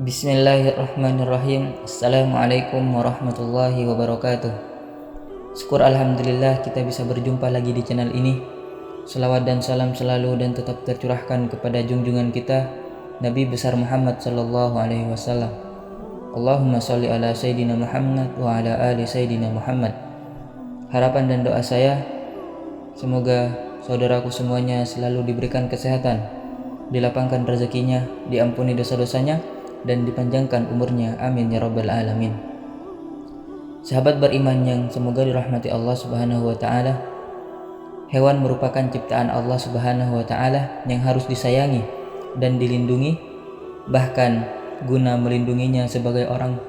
Bismillahirrahmanirrahim. Assalamualaikum warahmatullahi wabarakatuh. Syukur alhamdulillah kita bisa berjumpa lagi di channel ini. Salawat dan salam selalu dan tetap tercurahkan kepada junjungan kita Nabi besar Muhammad sallallahu alaihi wasallam. Allahumma sholli ala sayyidina Muhammad wa ala ali sayyidina Muhammad. Harapan dan doa saya, semoga saudaraku semuanya selalu diberikan kesehatan, dilapangkan rezekinya, diampuni dosa-dosanya, dan dipanjangkan umurnya. Amin ya rabbal alamin. Sahabat beriman yang semoga dirahmati Allah subhanahu wa ta'ala, hewan merupakan ciptaan Allah subhanahu wa ta'ala yang harus disayangi dan dilindungi. Bahkan guna melindunginya, sebagai orang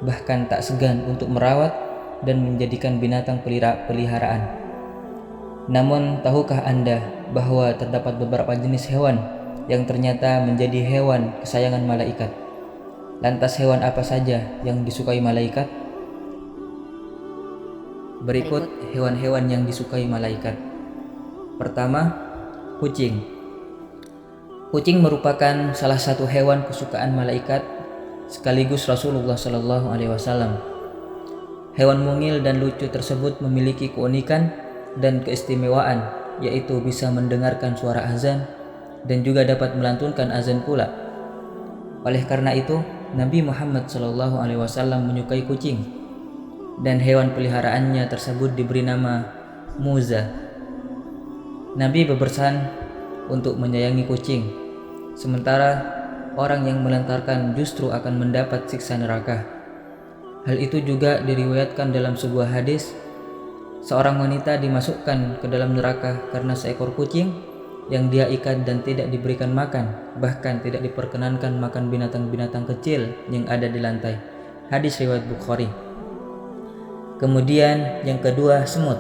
bahkan tak segan untuk merawat dan menjadikan binatang peliharaan. Namun tahukah Anda bahwa terdapat beberapa jenis hewan yang ternyata menjadi hewan kesayangan malaikat? Lantas hewan apa saja yang disukai malaikat? Berikut hewan-hewan yang disukai malaikat. Pertama, kucing. Kucing merupakan salah satu hewan kesukaan malaikat sekaligus Rasulullah Shallallahu Alaihi Wasallam. Hewan mungil dan lucu tersebut memiliki keunikan dan keistimewaan, yaitu bisa mendengarkan suara azan dan juga dapat melantunkan azan pula. Oleh karena itu, Nabi Muhammad SAW menyukai kucing, dan hewan peliharaannya tersebut diberi nama Muza. Nabi berpesan untuk menyayangi kucing, sementara orang yang melantarkan justru akan mendapat siksa neraka. Hal itu juga diriwayatkan dalam sebuah hadis, seorang wanita dimasukkan ke dalam neraka karena seekor kucing yang dia ikat dan tidak diberikan makan, bahkan tidak diperkenankan makan binatang-binatang kecil yang ada di lantai. Hadis riwayat Bukhari. Kemudian yang kedua, semut.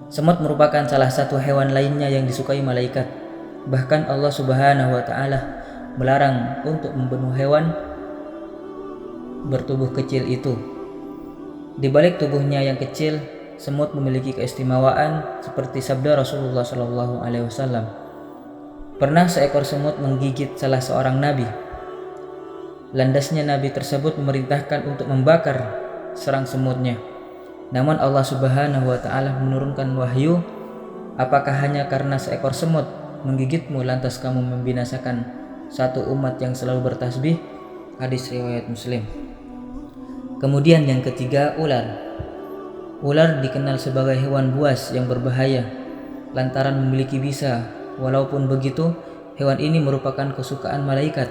Semut merupakan salah satu hewan lainnya yang disukai malaikat. Bahkan Allah Subhanahu wa ta'ala melarang untuk membunuh hewan bertubuh kecil itu. Di balik tubuhnya yang kecil, semut memiliki keistimewaan seperti sabda Rasulullah Shallallahu Alaihi Wasallam. Pernah seekor semut menggigit salah seorang nabi. Landasnya nabi tersebut memerintahkan untuk membakar sarang semutnya. Namun Allah Subhanahu Wa Taala menurunkan wahyu, apakah hanya karena seekor semut menggigitmu lantas kamu membinasakan satu umat yang selalu bertasbih? Hadis riwayat Muslim. Kemudian yang ketiga, ular. Ular dikenal sebagai hewan buas yang berbahaya lantaran memiliki bisa. Walaupun begitu, hewan ini merupakan kesukaan malaikat.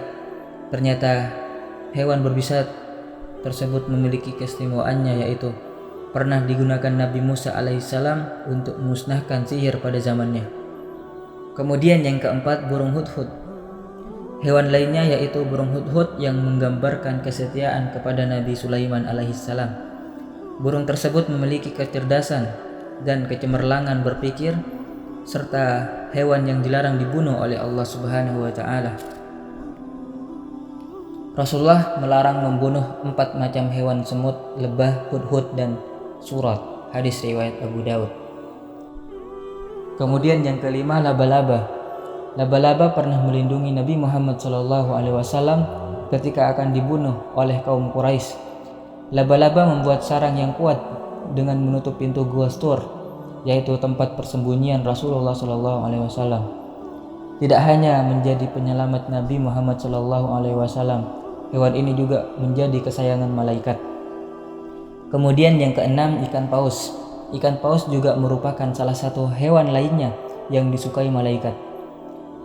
Ternyata hewan berbisa tersebut memiliki keistimewaannya, yaitu pernah digunakan Nabi Musa alaihissalam untuk memusnahkan sihir pada zamannya. Kemudian yang keempat, burung hudhud. Hewan lainnya yaitu burung hudhud yang menggambarkan kesetiaan kepada Nabi Sulaiman alaihissalam. Burung tersebut memiliki kecerdasan dan kecemerlangan berpikir, serta hewan yang dilarang dibunuh oleh Allah Subhanahu wa ta'ala. Rasulullah melarang membunuh 4 macam hewan: semut, lebah, hudhud, dan surat. Hadis riwayat Abu Daud. Kemudian yang kelima, laba-laba. Laba-laba pernah melindungi Nabi Muhammad SAW ketika akan dibunuh oleh kaum Quraisy. Laba-laba membuat sarang yang kuat dengan menutup pintu gua Tur, yaitu tempat persembunyian Rasulullah SAW. Tidak hanya menjadi penyelamat Nabi Muhammad SAW, hewan ini juga menjadi kesayangan malaikat. Kemudian yang keenam, ikan paus. Ikan paus juga merupakan salah satu hewan lainnya yang disukai malaikat.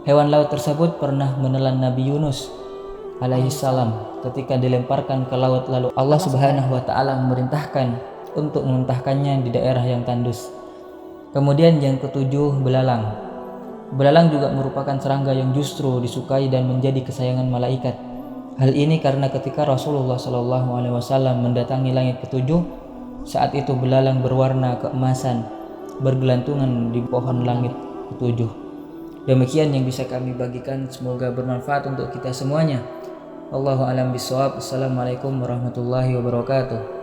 Hewan laut tersebut pernah menelan Nabi Yunus alaihissalam ketika dilemparkan ke laut, lalu Allah Subhanahu wa ta'ala memerintahkan untuk memuntahkannya di daerah yang tandus. Kemudian yang ketujuh, belalang. Belalang juga merupakan serangga yang justru disukai dan menjadi kesayangan malaikat. Hal ini karena ketika Rasulullah SAW mendatangi langit ketujuh, saat itu belalang berwarna keemasan bergelantungan di pohon langit ketujuh. Demikian yang bisa kami bagikan, semoga bermanfaat untuk kita semuanya. Allahu a'lam bishawab. Assalamualaikum warahmatullahi wabarakatuh.